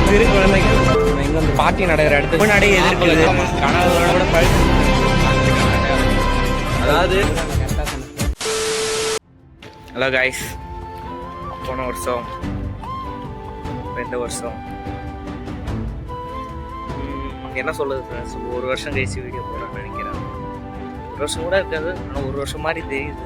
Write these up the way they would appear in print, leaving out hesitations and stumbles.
சிறு குழந்தைகள் இங்கே வந்து பார்ட்டி நடக்கிற இடத்துக்கு முன்னாடியே எதிர்க்குது கனவுகளோட பழுத்து. அதாவது ஹலோ காய்ஸ், போன வருஷம் இந்த வருஷம் என்ன சொல்லுது ஃப்ரெண்ட்ஸ், ஒரு வருஷம் கழிச்சு வீடியோ போடணும்னு நினைக்கிறேன். ஒரு வருஷம் கூட இருக்காது, ஆனால் ஒரு வருஷம் மாதிரி தெரியுது.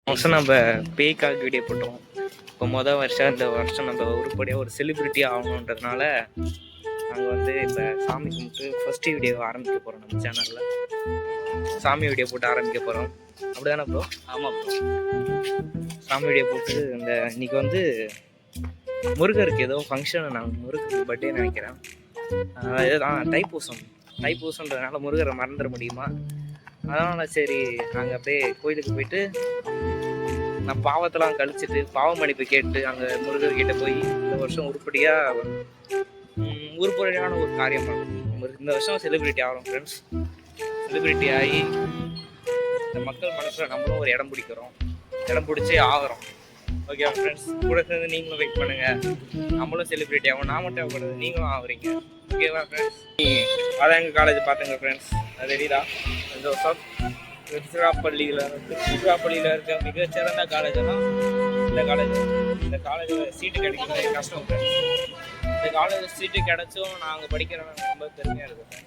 வருஷம் நம்ம பேய்க்காக வீடியோ போட்டோம். இப்போ மொதல் வருஷம் இந்த வருஷம் நம்ம உருப்படியாக ஒரு செலிப்ரிட்டி ஆகணுன்றதுனால நாங்கள் வந்து இப்போ சாமி கும்பிட்டு ஃபஸ்ட்டு வீடியோ ஆரம்பிக்க போகிறோம். நம்ம சேனலில் சாமி வீடியோ போட்டு ஆரம்பிக்க போகிறோம். அப்படி தானே ப்ரோ? ஆமாம் ப்ரோ, சாமி வீடியோ போட்டு இன்னைக்கு வந்து முருகருக்கு ஏதோ ஃபங்க்ஷன், நாங்கள் முருகருக்கு பர்த்டே நினைக்கிறேன். இதுதான் தைப்பூசன்றதுனால முருகரை மறந்துட முடியுமா? அதனால் சரி நாங்கள் அப்படியே கோயிலுக்கு போயிட்டு நான் பாவத்தெல்லாம் கழிச்சிட்டு பாவ மன்னிப்பு கேட்டு அங்கே முருகர்கிட்ட போய் இந்த வருஷம் உருப்படியான ஒரு காரியம் பண்ணணும். இந்த வருஷம் செலிப்ரிட்டி ஆகிறோம் ஃப்ரெண்ட்ஸ். செலிப்ரிட்டி ஆகி இந்த மக்கள் மனசில் நம்மளும் ஒரு இடம் பிடிச்சே ஆகிறோம். ஓகேவா ஃப்ரெண்ட்ஸ்? கூட சேர்ந்து நீங்களும் வெயிட் பண்ணுங்கள். நம்மளும் செலிப்ரிட்டி ஆகும், நான் மட்டும் ஆகக்கூடாது, நீங்களும் ஆகுறீங்க. ஓகேவா ஃப்ரெண்ட்ஸ்? அதான் எங்கள் காலேஜ் பார்த்துங்க ஃப்ரெண்ட்ஸ், அது தெரியுதா? இந்த வருஷம் திருச்சிராப்பள்ளியில் இருக்க மிகச்சிறந்த காலேஜெல்லாம் இந்த காலேஜில் சீட்டு கிடைக்கிறது கஷ்டம் ஃப்ரெண்ட்ஸ். இந்த காலேஜில் சீட்டு கிடைச்சும் நாங்கள் படிக்கிறோம், ரொம்ப பெருமையாக இருக்குது.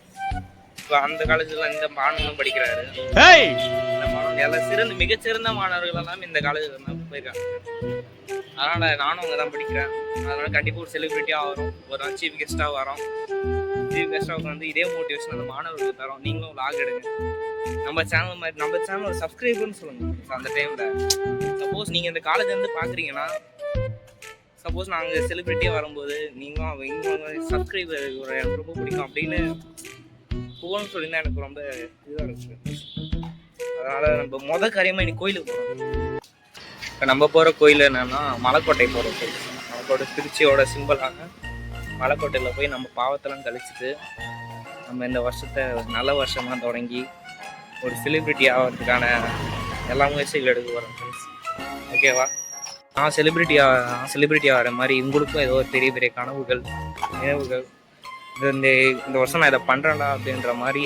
இப்போ அந்த காலேஜில் இந்த மாணவனும் படிக்கிறாரு. இந்த மாணவன் எல்லாம் மிகச்சிறந்த மாணவர்கள் எல்லாமே இந்த காலேஜில் தான் போயிருக்காங்க. அதனால் நானும் அங்கே தான் படிக்கிறேன். அதனால் கண்டிப்பாக ஒரு செலிப்ரிட்டியாக ஆகிறோம். ஒரு நாள் சீஃப் கெஸ்ட்டாக வரோம். சீஃப் கெஸ்ட்டாக வந்து இதே மோட்டிவேஷன் அந்த மாணவர்களுக்கு தரோம். நீங்களும் வ்ளாக் எடுங்க. நம்ம சேனல் ஒரு சப்ஸ்கிரைபர்னு சொல்லுங்கள். அந்த டைமில் சப்போஸ் நீங்கள் இந்த காலேஜ் வந்து பார்க்குறீங்கன்னா, சப்போஸ் நாங்கள் செலிப்ரிட்டியாக வரும்போது நீங்களும் சப்ஸ்கிரைபர் எனக்கு ரொம்ப பிடிக்கும் அப்படின்னு போகணும்னு சொல்லியிருந்தா எனக்கு ரொம்ப இதாக இருக்குது. அதனால் நம்ம காரியமாக இன்னைக்கு கோயிலுக்கு போகிறோம். இப்போ நம்ம போகிற கோயில் என்னென்னா மலைக்கோட்டை போகிறோம். மலைக்கோட்டை திருச்சியோட சிம்பிளாக மலைக்கோட்டையில் போய் நம்ம பாவத்தெல்லாம் கழிச்சிட்டு நம்ம இந்த வருஷத்தை நல்ல வருஷமாக தொடங்கி ஒரு செலிப்ரிட்டி ஆகிறதுக்கான எல்லா முயற்சிகள் எடுக்க போகிறோம் ஃப்ரெண்ட்ஸ். ஓகேவா? நான் செலிப்ரிட்டி ஆகிற மாதிரி உங்களுக்கும் ஏதோ ஒரு பெரிய பெரிய கனவுகள், நினைவுகள், இந்த வருஷம் நான் இதை பண்ணுறேன்டா அப்படின்ற மாதிரி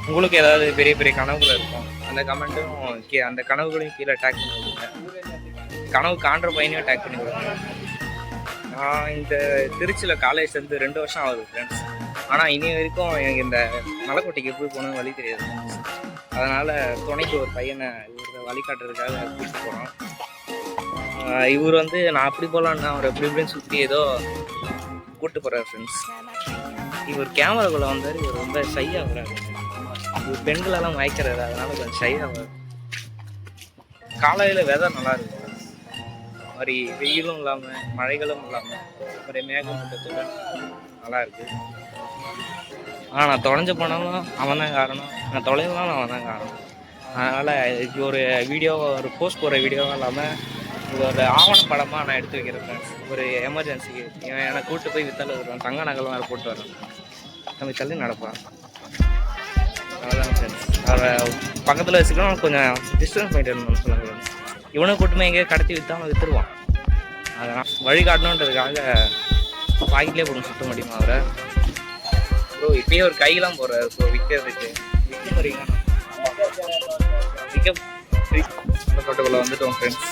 உங்களுக்கு ஏதாவது பெரிய பெரிய கனவுகள் இருக்கும். அந்த கமெண்ட்டும் அந்த கனவுகளையும் கீழே டேக் பண்ணி விடுங்க. கனவு காண்ற பையனையும் டேக் பண்ணி விடுங்க. நான் இந்த திருச்சியில் காலேஜ் சேர்ந்து 2 வருஷம் ஆகுது ஃப்ரெண்ட்ஸ். ஆனால் இனி வரைக்கும் எனக்கு இந்த மலைக்கோட்டைக்கு எப்படி போகணும்னு வழி தெரியாது. அதனால் துணைக்கு ஒரு பையனை இவர் வழிகாட்டுறதுக்காக கூப்பிட்டு போகிறோம். இவர் வந்து நான் அப்படி போகலான்னா அவர் எப்படி இப்படின்னு சுற்றி ஏதோ கூப்பிட்டு போகிறார் ஃப்ரெண்ட்ஸ். இவர் கேமராக்குள்ளே வந்தார். இவர் ரொம்ப ஷையாக வர்றாரு. இவர் பெண்களெல்லாம் மயக்கிறாரு, அதனால கொஞ்சம் ஷையாக வர்றாரு. காலையில் வெதர் நல்லா இருக்கும், மாதிரி வெயிலும் இல்லாமல் மழைகளும் இல்லாமல் ஒரு மேகமூட்டத்துடன் நல்லா இருக்குது. ஆனால் நான் தொலைஞ்சு போனாலும் அவன் தான் காரணம், நான் தொலைஞ்சாலும் அவன் தான் காரணம். அதனால் இது ஒரு வீடியோவை ஒரு போஸ்ட் போகிற வீடியோவும் இல்லாமல் இது ஒரு ஆவணப்படமாக நான் எடுத்து வைக்கிறேன் ஃப்ரெண்ட்ஸ். ஒரு எமர்ஜென்சிக்கு என்னை கூப்பிட்டு போய் வித்தல் வருவேன், தங்க நகல் வேறு போட்டு வரேன், நம்ம தள்ளி நடப்பான். அவ்வளோதான் ஃப்ரெண்ட்ஸ். அவரை பக்கத்தில் வச்சுக்கலாம், கொஞ்சம் டிஸ்டன்ஸ் பண்ணிட்டு இருந்தோம்னு சொல்லுங்கள் ஃப்ரெண்ட்ஸ். இவனை கூட்டுமே எங்கேயோ கடத்தி விற்றாமல் விற்றுருவான். அதனால் வழிகாட்டணுன்றதுக்காக பாக்கெட்லேயே போட்டு சுற்ற முடியுமா அவரை? ப்ரோ இப்பயே ஒரு கையெல்லாம் போடுறாரு ப்ரோ விற்கிறதுக்கு. விற்க போகிறீங்கன்னா மலைக்கோட்டைக்குள்ளே வந்துட்டோம் ஃப்ரெண்ட்ஸ்.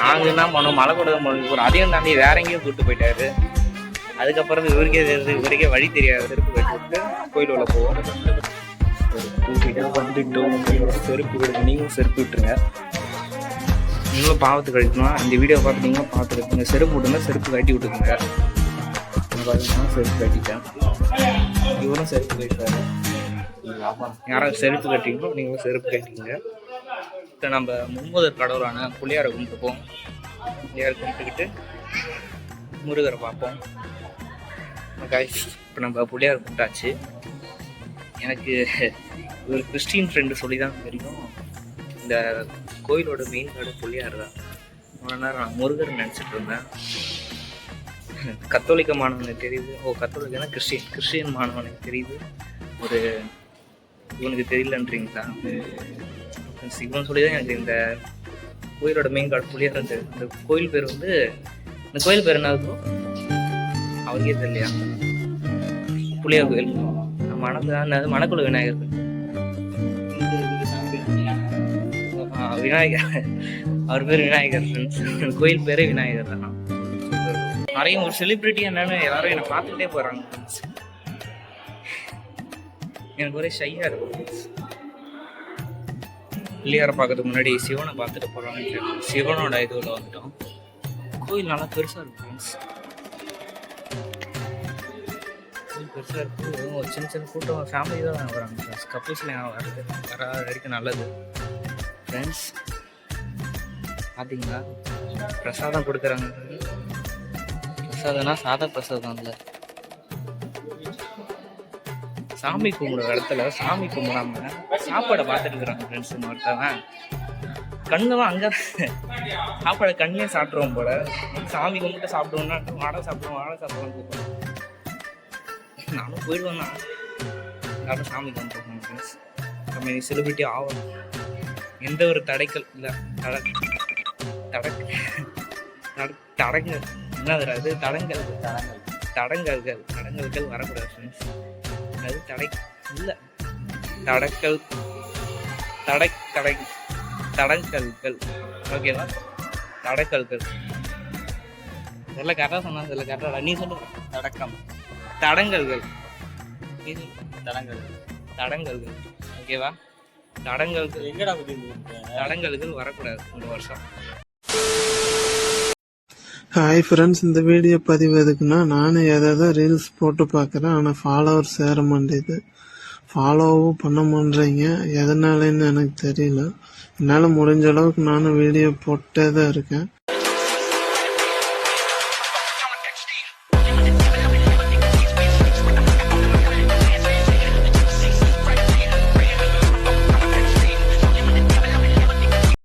நாங்கள் என்ன பண்ணோம், மலைக்கோட்டை ஒரு அதையும் தாண்டி வேற எங்கேயும் கூப்பிட்டு போயிட்டாரு. அதுக்கப்புறம் இவருக்கே வழி தெரியாது, செருப்பு கட்டி விட்டு கோயில் உள்ள போவோம். வந்துட்டோம். செருப்பு விடுங்க, நீங்களும் செருப்பு விட்டுருங்க. நீங்களும் பாவத்து கழிக்கணும். இந்த வீடியோ பார்த்து நீங்களும் பார்த்துருக்கீங்க. செருப்பு விட்டுங்க, செருப்பு கட்டி விட்டுக்குங்க. பார்த்தீங்கன்னா செருப்பு கட்டிட்டேன், இவரும் செருப்பு கட்டிட்டாரு. யாராவது செருப்பு கட்டிங்களோ நீங்களும் செருப்பு கட்டிங்க. இப்போ நம்ம மும்மூதர் கடவுளான புளியாரை கும்பிட்டுப்போம். புளியாரை கும்பிட்டுக்கிட்டு முருகரை பார்ப்போம். கைஸ் இப்போ நம்ம புளியாரை கும்பிட்டாச்சு. எனக்கு ஒரு கிறிஸ்டின் ஃப்ரெண்டு சொல்லி தான் தெரியும் இந்த கோயிலோட மெயின் கார்டு பிள்ளையார் தான். இவ்வளோ நேரம் நான் முருகர் நினச்சிட்டு இருந்தேன். கத்தோலிக்க மாணவனுக்கு தெரியுது, கத்தோலிக்கனா கிறிஸ்டியன் மாணவனுக்கு தெரியுது, ஒரு இவனுக்கு தெரியலன்றீங்களா? இவன் சொல்லி தான் எனக்கு இந்த கோயிலோட மெயின் கார்டு பிள்ளையார் தெரியும். இந்த கோயில் பேர் வந்து, இந்த கோயில் பேர் என்ன இருக்கும் அவருக்கே தெரியலையா? புளியார் கோயில். மணக்குள விநாயகர் விநாயகர், அவர் பேர் விநாயகர். கோயில் பேரே விநாயகர் தான். நிறைய ஒரு செலிபிரிட்டி என்னன்னு எல்லாரும் என்னை பார்த்துக்கிட்டே போறாங்க. எனக்கு ஒரே ஷையா இருக்கும். பிள்ளையாரை பார்க்கறதுக்கு முன்னாடி சிவனை பார்த்துட்டு போறாங்க. சிவனோட இதுல வந்துட்டோம். கோயில் நல்லா பெருசா இருக்கும் ஃப்ரெண்ட்ஸ். கோயில் பெருசா இருக்கு. ஒரு சின்ன சின்ன கூட்டம் ஃபேமிலி தான் வராங்க ஃப்ரெண்ட்ஸ். கப்புள்ஸ்ல வர வரைக்கும் நல்லது ஃப்ரெண்ட்ஸ். பார்த்தீங்களா பிரசாதம் கொடுக்குறாங்க. பிரசாதம்னா சாதா பிரசாதம் இல்லை. சாமி கும்பிடுற இடத்துல சாமி கும்பிடாம சாப்பாடை பார்த்துட்டு இருக்கிறாங்க ஃப்ரெண்ட்ஸ். ஒருத்தவன் கண்ணுலாம் அங்கே சாப்பாடை கண்ணிலே சாப்பிட்ருவோம் போல. சாமி கும்பிட்டு சாப்பிடுவோம்னா வாடகை சாப்பிடுவோம் கூப்பிடுவோம். நானும் போயிடுவேன்னா எல்லாரும் சாமி கும்பிட்டுருக்கோம் ஃப்ரெண்ட்ஸ். நம்ம செலிபிரிட்டி ஆகணும். எந்த ஒரு தடைக்கல் இல்லை. தடங்கள் என்ன வராது? தடங்கல்கள் வரக்கூடாது ஃப்ரெண்ட்ஸ். அது தடை இல்லை, தடங்கல்கள். ஓகேவா? தடக்கல்கள் இதெல்லாம் கரெக்டாக சொன்னா இதில் கரெக்டாக நீ சொல்லு. தடங்கல்கள் தடங்கல்கள் ஓகேவா? தடங்கல்கள் வரக்கூடாது இந்த வருஷம். ஹாய் ஃப்ரெண்ட்ஸ், இந்த வீடியோ பதிவு எதுக்குன்னா, நானும் ஏதாவது ரீல்ஸ் போட்டு பார்க்குறேன். ஆனால் ஃபாலோவர்ஸ் சேர மாட்டேது. ஃபாலோவும் பண்ண மாட்டேறீங்க. எதனாலன்னு எனக்கு தெரியல. என்னால் முடிஞ்ச அளவுக்கு நானும் வீடியோ போட்டே தான் இருக்கேன்.